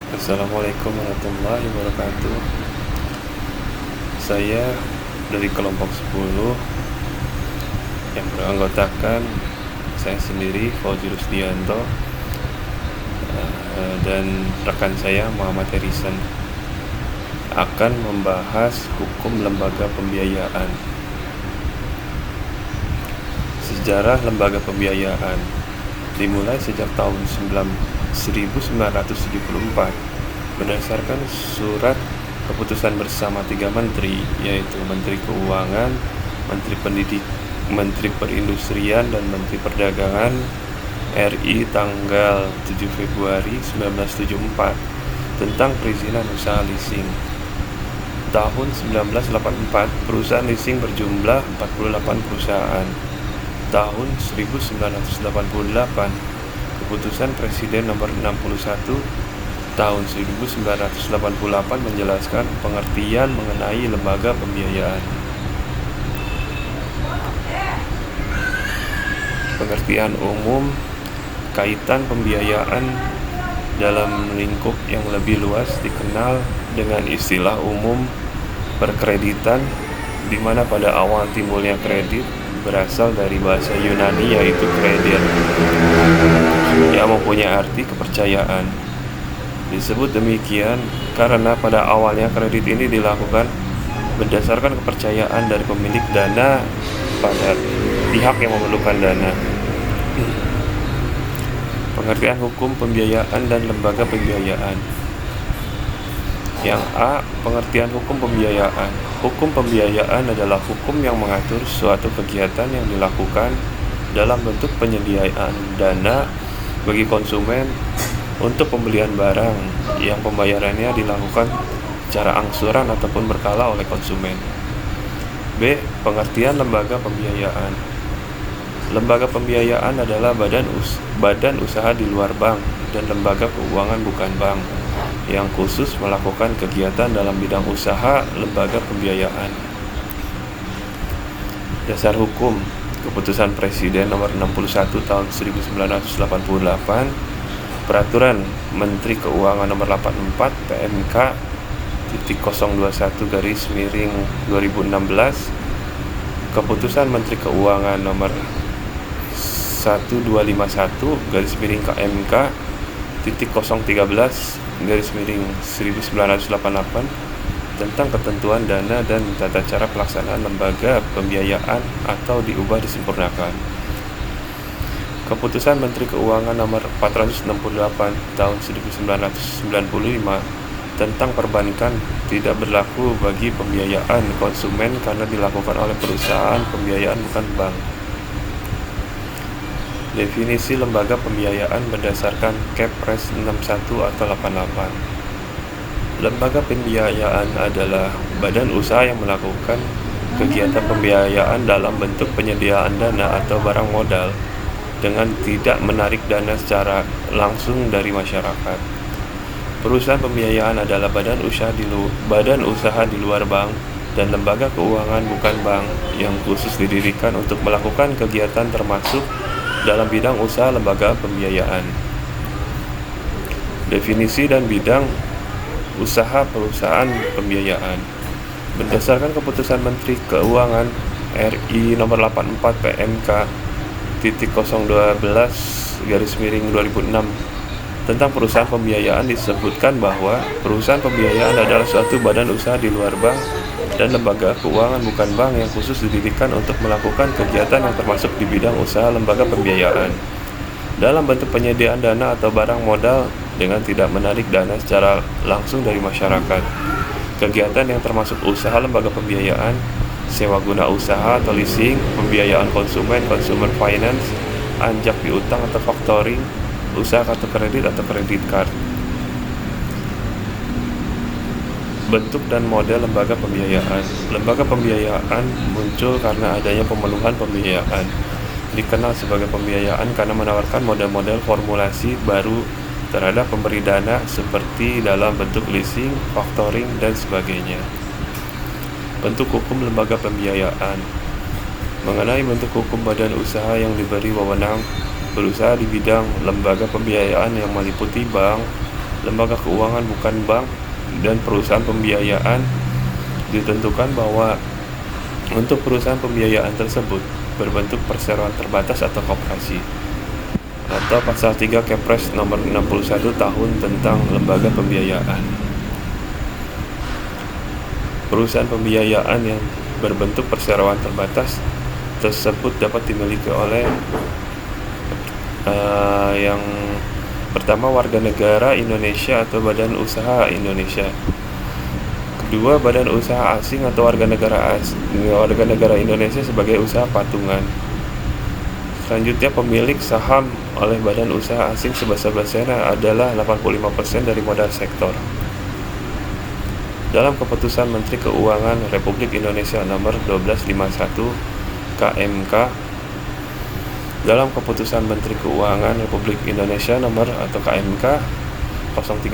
Assalamualaikum warahmatullahi wabarakatuh. Saya dari kelompok 10 yang beranggotakan saya sendiri, Fauzi Rusdianto, dan rekan saya Muhammad Harrison akan membahas hukum lembaga pembiayaan. Sejarah lembaga pembiayaan dimulai sejak tahun 1974 berdasarkan surat keputusan bersama 3 menteri, yaitu Menteri Keuangan, Menteri Perindustrian, dan Menteri Perdagangan RI tanggal 7 Februari 1974 tentang perizinan usaha leasing. Tahun 1984, perusahaan leasing berjumlah 48 perusahaan. Tahun 1988, Keputusan Presiden nomor 61 tahun 1988 menjelaskan pengertian mengenai lembaga pembiayaan. Pengertian umum kaitan pembiayaan dalam lingkup yang lebih luas dikenal dengan istilah umum perkreditan, di mana pada awal timbulnya kredit berasal dari bahasa Yunani, yaitu kredit, yang mempunyai arti kepercayaan. Disebut demikian karena pada awalnya kredit ini dilakukan berdasarkan kepercayaan dari pemilik dana pada pihak yang memerlukan dana. Pengertian hukum pembiayaan dan lembaga pembiayaan. Yang A. Pengertian hukum pembiayaan. Hukum pembiayaan adalah hukum yang mengatur suatu kegiatan yang dilakukan dalam bentuk penyediaan dana bagi konsumen untuk pembelian barang yang pembayarannya dilakukan secara angsuran ataupun berkala oleh konsumen. B. Pengertian lembaga pembiayaan. Lembaga pembiayaan adalah badan usaha di luar bank dan lembaga keuangan bukan bank yang khusus melakukan kegiatan dalam bidang usaha lembaga pembiayaan. Dasar hukum Keputusan Presiden nomor 61 tahun 1988, Peraturan Menteri Keuangan nomor 84 PMK .021/2016, Keputusan Menteri Keuangan nomor 1251/KMK .013/1988 tentang ketentuan dana dan tata cara pelaksanaan lembaga pembiayaan atau diubah disempurnakan. Keputusan Menteri Keuangan nomor 468 tahun 1995 tentang perbankan tidak berlaku bagi pembiayaan konsumen karena dilakukan oleh perusahaan pembiayaan bukan bank. Definisi lembaga pembiayaan berdasarkan Kepres 61 atau 88. Lembaga pembiayaan adalah badan usaha yang melakukan kegiatan pembiayaan dalam bentuk penyediaan dana atau barang modal dengan tidak menarik dana secara langsung dari masyarakat. Perusahaan pembiayaan adalah badan usaha di luar bank dan lembaga keuangan bukan bank yang khusus didirikan untuk melakukan kegiatan termasuk dalam bidang usaha lembaga pembiayaan. Definisi dan bidang usaha perusahaan pembiayaan. Berdasarkan Keputusan Menteri Keuangan RI nomor 84 PMK .012/2006 tentang perusahaan pembiayaan disebutkan bahwa perusahaan pembiayaan adalah suatu badan usaha di luar bank dan lembaga keuangan bukan bank yang khusus didirikan untuk melakukan kegiatan yang termasuk di bidang usaha lembaga pembiayaan dalam bentuk penyediaan dana atau barang modal dengan tidak menarik dana secara langsung dari masyarakat. Kegiatan yang termasuk usaha lembaga pembiayaan, sewa guna usaha atau leasing, pembiayaan konsumen, consumer finance, anjak piutang atau factoring, usaha kartu kredit atau kredit card. Bentuk dan model lembaga pembiayaan. Lembaga pembiayaan muncul karena adanya pemenuhan pembiayaan. Dikenal sebagai pembiayaan karena menawarkan model-model formulasi baru terhadap pemberi dana seperti dalam bentuk leasing, factoring, dan sebagainya. Bentuk hukum lembaga pembiayaan. Mengenai bentuk hukum badan usaha yang diberi wewenang berusaha di bidang lembaga pembiayaan yang meliputi bank, lembaga keuangan bukan bank, dan perusahaan pembiayaan ditentukan bahwa untuk perusahaan pembiayaan tersebut berbentuk perseroan terbatas atau koperasi, atau pasal 3 Kepres nomor 61 tahun tentang lembaga pembiayaan. Perusahaan pembiayaan yang berbentuk perseroan terbatas tersebut dapat dimiliki oleh yang pertama, warga negara Indonesia atau badan usaha Indonesia. Kedua, badan usaha asing atau warga negara Indonesia sebagai usaha patungan. Selanjutnya, pemilik saham oleh badan usaha asing sebesar-besarnya adalah 85% dari modal sektor. Dalam keputusan Menteri Keuangan Republik Indonesia nomor 1251 KMK, dalam keputusan Menteri Keuangan Republik Indonesia nomor atau KMK 013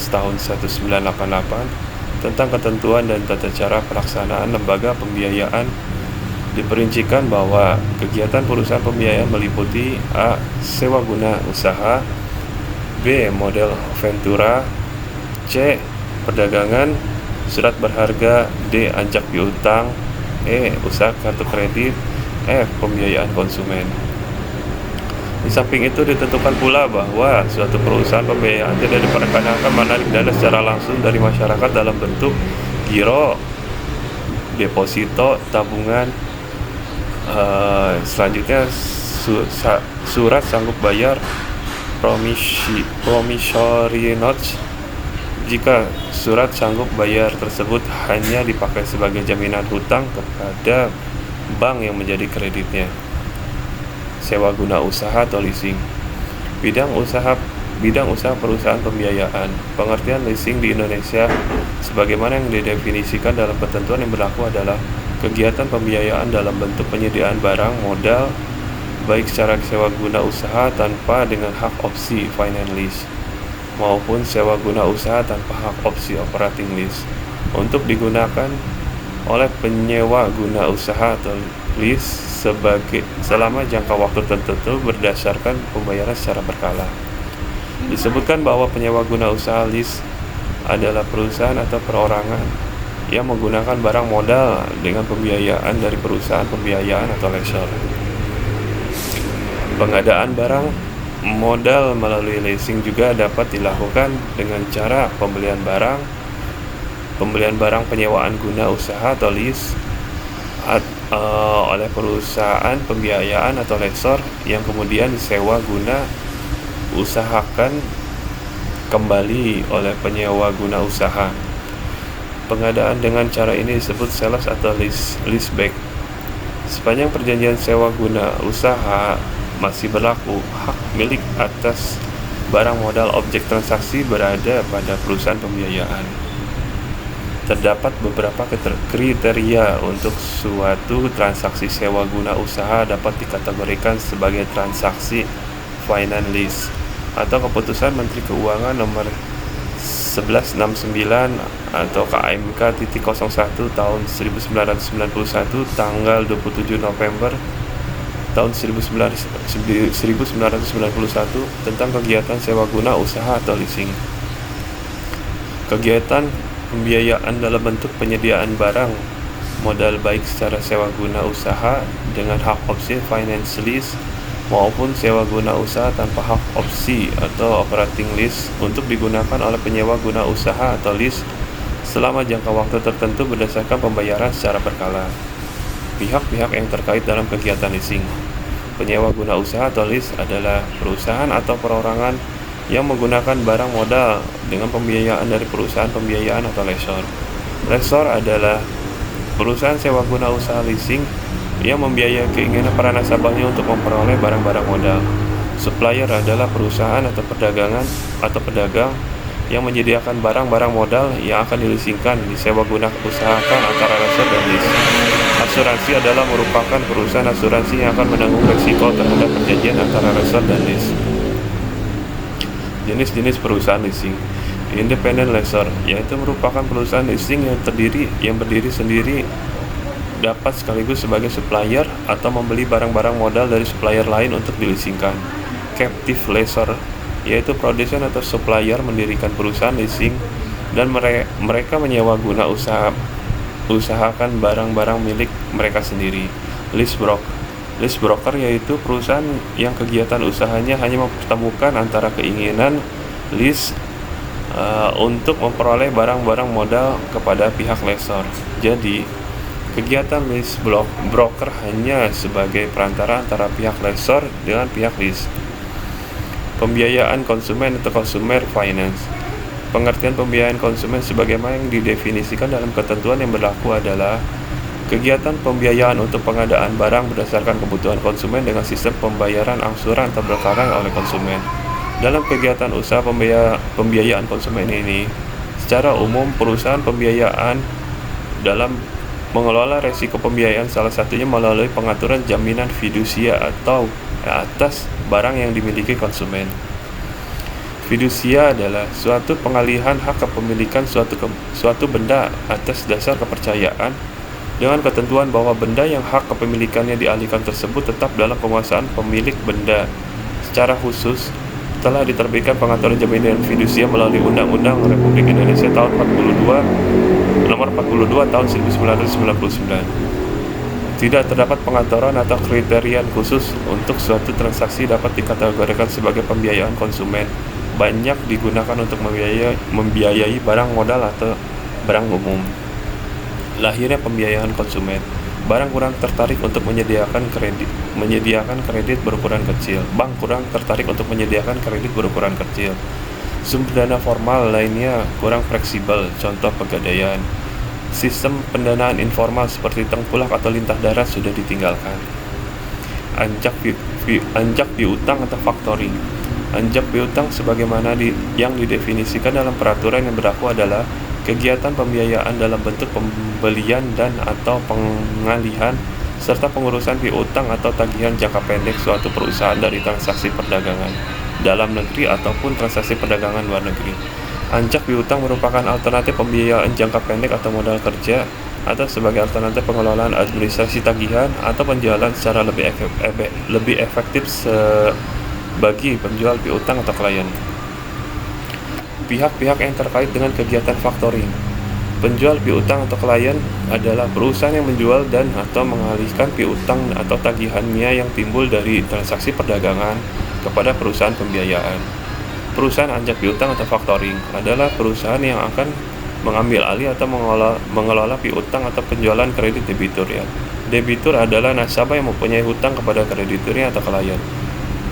tahun 1988 tentang ketentuan dan tata cara pelaksanaan lembaga pembiayaan, diperincikan bahwa kegiatan perusahaan pembiayaan meliputi A. Sewa guna usaha, B. Model ventura, C. Perdagangan surat berharga, D. Anjak piutang, E. Usaha kartu kredit, F. Pembiayaan konsumen. Di samping itu ditentukan pula bahwa suatu perusahaan pembiayaan tidak diperkenankan menarik dana secara langsung dari masyarakat dalam bentuk giro, deposito, tabungan. Selanjutnya surat sanggup bayar, promissory notes, jika surat sanggup bayar tersebut hanya dipakai sebagai jaminan hutang kepada bank yang menjadi kreditnya. Sewa guna usaha atau leasing. Bidang usaha perusahaan pembiayaan. Pengertian leasing di Indonesia sebagaimana yang didefinisikan dalam ketentuan yang berlaku adalah kegiatan pembiayaan dalam bentuk penyediaan barang modal baik secara sewa guna usaha tanpa dengan hak opsi finance lease maupun sewa guna usaha tanpa hak opsi operating lease untuk digunakan oleh penyewa guna usaha atau lease selama jangka waktu tertentu berdasarkan pembayaran secara berkala. Disebutkan bahwa penyewa guna usaha lease adalah perusahaan atau perorangan yang menggunakan barang modal dengan pembiayaan dari perusahaan pembiayaan atau lessor. Pengadaan barang modal melalui leasing juga dapat dilakukan dengan cara pembelian barang penyewaan guna usaha atau lease oleh perusahaan pembiayaan atau lessor yang kemudian disewa guna usahakan kembali oleh penyewa guna usaha. Pengadaan dengan cara ini disebut sales atau leaseback. Sepanjang perjanjian sewa guna usaha masih berlaku, hak milik atas barang modal objek transaksi berada pada perusahaan pembiayaan. Terdapat beberapa kriteria untuk suatu transaksi sewa guna usaha dapat dikategorikan sebagai transaksi finance lease atau keputusan Menteri Keuangan nomor 1169 atau KMK .01 tahun 1991 tanggal 27 November tahun 1991 tentang kegiatan sewa guna usaha atau leasing. Kegiatan pembiayaan dalam bentuk penyediaan barang modal baik secara sewa guna usaha dengan hak opsi finance lease maupun sewa guna usaha tanpa hak opsi atau operating lease untuk digunakan oleh penyewa guna usaha atau lease selama jangka waktu tertentu berdasarkan pembayaran secara berkala. Pihak-pihak yang terkait dalam kegiatan leasing. Penyewa guna usaha atau lease adalah perusahaan atau perorangan yang menggunakan barang modal dengan pembiayaan dari perusahaan pembiayaan atau lessor. Lessor adalah perusahaan sewa guna usaha leasing yang membiayai keinginan para nasabahnya untuk memperoleh barang-barang modal. Supplier adalah perusahaan atau pedagang yang menyediakan barang-barang modal yang akan dileasingkan, disewa guna usahakan antara lessor dan lease. Asuransi adalah merupakan perusahaan asuransi yang akan menanggung risiko terhadap perjanjian antara lessor dan lease. Jenis-jenis perusahaan leasing. Independent lessor, yaitu merupakan perusahaan leasing yang berdiri sendiri, dapat sekaligus sebagai supplier atau membeli barang-barang modal dari supplier lain untuk dileasingkan. Captive lessor, yaitu produsen atau supplier mendirikan perusahaan leasing dan mereka menyewa guna usahakan barang-barang milik mereka sendiri. Lease broker yaitu perusahaan yang kegiatan usahanya hanya mempertemukan antara keinginan lease untuk memperoleh barang-barang modal kepada pihak lessor. Jadi, kegiatan lease broker hanya sebagai perantara antara pihak lessor dengan pihak lease. Pembiayaan konsumen atau consumer finance. Pengertian pembiayaan konsumen sebagaimana yang didefinisikan dalam ketentuan yang berlaku adalah kegiatan pembiayaan untuk pengadaan barang berdasarkan kebutuhan konsumen dengan sistem pembayaran angsuran atau berkarang oleh konsumen. Dalam kegiatan usaha pembiayaan konsumen ini, secara umum perusahaan pembiayaan dalam mengelola resiko pembiayaan salah satunya melalui pengaturan jaminan fidusia atau atas barang yang dimiliki konsumen. Fidusia adalah suatu pengalihan hak kepemilikan suatu benda atas dasar kepercayaan dengan ketentuan bahwa benda yang hak kepemilikannya dialihkan tersebut tetap dalam penguasaan pemilik benda. Secara khusus, telah diterbitkan pengaturan jaminan fidusia melalui Undang-Undang Republik Indonesia tahun 42 Nomor 42 tahun 1999. Tidak terdapat pengaturan atau kriteria khusus untuk suatu transaksi dapat dikategorikan sebagai pembiayaan konsumen. Banyak digunakan untuk membiayai barang modal atau barang umum. Lahirnya pembiayaan konsumen. Bank kurang tertarik untuk menyediakan kredit berukuran kecil. Bank kurang tertarik untuk menyediakan kredit berukuran kecil. Sumber dana formal lainnya kurang fleksibel, contoh pegadaian. Sistem pendanaan informal seperti tengkulak atau lintah darat sudah ditinggalkan. Anjak piutang atau factoring. Anjak piutang sebagaimana yang didefinisikan dalam peraturan yang berlaku adalah kegiatan pembiayaan dalam bentuk pembelian dan atau pengalihan serta pengurusan piutang atau tagihan jangka pendek suatu perusahaan dari transaksi perdagangan dalam negeri ataupun transaksi perdagangan luar negeri. Anjak piutang merupakan alternatif pembiayaan jangka pendek atau modal kerja atau sebagai alternatif pengelolaan administrasi tagihan atau penjualan secara lebih efektif bagi penjual piutang atau klien. Pihak-pihak yang terkait dengan kegiatan factoring. Penjual piutang atau klien adalah perusahaan yang menjual dan atau mengalihkan piutang atau tagihannya yang timbul dari transaksi perdagangan kepada perusahaan pembiayaan. Perusahaan anjak piutang atau factoring adalah perusahaan yang akan mengambil alih atau mengelola piutang atau penjualan kredit debitur. Debitur adalah nasabah yang mempunyai hutang kepada krediturnya atau klien.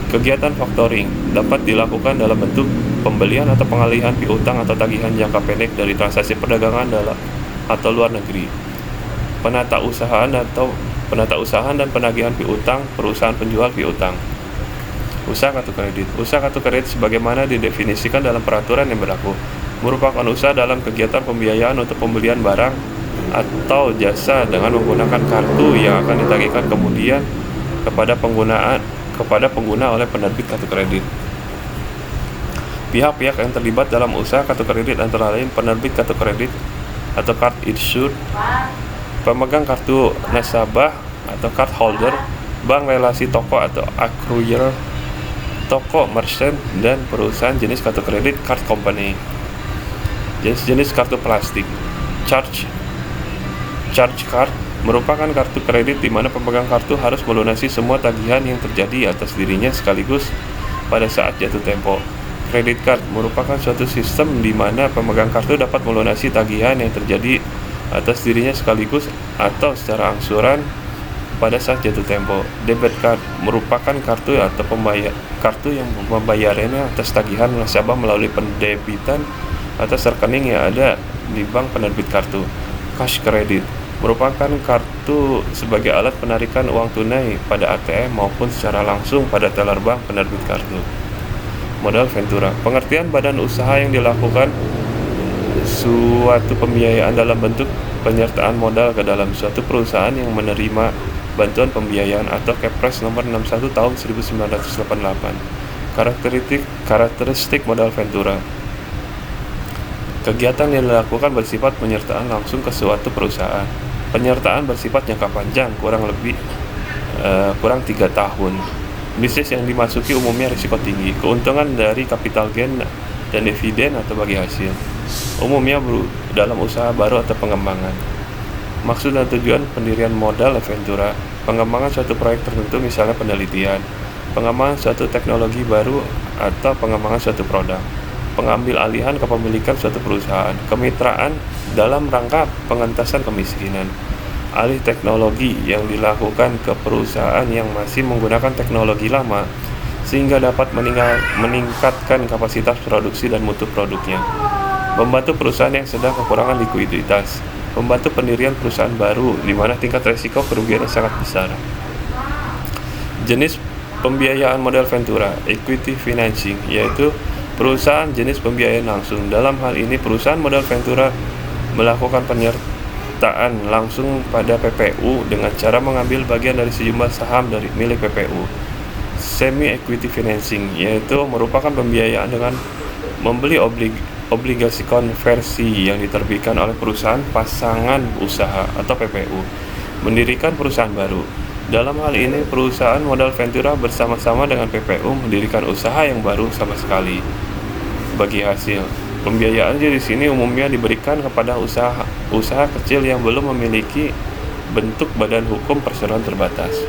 Kegiatan factoring dapat dilakukan dalam bentuk pembelian atau pengalihan piutang atau tagihan jangka pendek dari transaksi perdagangan atau luar negeri. Penata usahaan dan penagihan piutang perusahaan penjual piutang. Usaha kartu kredit. Usaha kartu kredit sebagaimana didefinisikan dalam peraturan yang berlaku merupakan usaha dalam kegiatan pembiayaan untuk pembelian barang atau jasa dengan menggunakan kartu yang akan ditagihkan kemudian kepada pengguna oleh penerbit kartu kredit. Pihak-pihak yang terlibat dalam usaha kartu kredit antara lain penerbit kartu kredit atau card issuer, pemegang kartu nasabah atau card holder, bank relasi toko atau acquirer, toko merchant, dan perusahaan jenis kartu kredit card company. Jenis kartu plastik. Charge card merupakan kartu kredit di mana pemegang kartu harus melunasi semua tagihan yang terjadi atas dirinya sekaligus pada saat jatuh tempo. Credit card merupakan suatu sistem di mana pemegang kartu dapat melunasi tagihan yang terjadi atas dirinya sekaligus atau secara angsuran pada saat jatuh tempo. Debit card merupakan kartu yang pembayarannya atas tagihan nasabah melalui pendebitan atas rekening yang ada di bank penerbit kartu. Cash credit merupakan kartu sebagai alat penarikan uang tunai pada ATM maupun secara langsung pada teller bank penerbit kartu. Modal ventura, pengertian badan usaha yang dilakukan suatu pembiayaan dalam bentuk penyertaan modal ke dalam suatu perusahaan yang menerima bantuan pembiayaan atau Kepres nomor 61 tahun 1988. Karakteristik modal ventura. Kegiatan yang dilakukan bersifat penyertaan langsung ke suatu perusahaan. Penyertaan bersifat jangka panjang, kurang 3 tahun. Bisnis yang dimasuki umumnya risiko tinggi, keuntungan dari capital gain dan dividen atau bagi hasil. Umumnya dalam usaha baru atau pengembangan. Maksud dan tujuan pendirian modal ventura, pengembangan suatu proyek tertentu misalnya penelitian, pengembangan suatu teknologi baru atau pengembangan suatu produk, pengambil alihan kepemilikan suatu perusahaan, kemitraan dalam rangka pengentasan kemiskinan, alih teknologi yang dilakukan ke perusahaan yang masih menggunakan teknologi lama sehingga dapat meningkatkan kapasitas produksi dan mutu produknya, membantu perusahaan yang sedang kekurangan likuiditas, membantu pendirian perusahaan baru di mana tingkat resiko kerugiannya sangat besar. Jenis pembiayaan model ventura, equity financing, yaitu perusahaan jenis pembiayaan langsung. Dalam hal ini perusahaan model ventura melakukan penyertaan langsung pada PPU dengan cara mengambil bagian dari sejumlah saham dari milik PPU. Semi equity financing, yaitu merupakan pembiayaan dengan membeli obligasi konversi yang diterbitkan oleh perusahaan pasangan usaha atau PPU, mendirikan perusahaan baru. Dalam hal ini, perusahaan modal ventura bersama-sama dengan PPU mendirikan usaha yang baru sama sekali. Bagi hasil, pembiayaan di sini umumnya diberikan kepada usaha kecil yang belum memiliki bentuk badan hukum perseroan terbatas.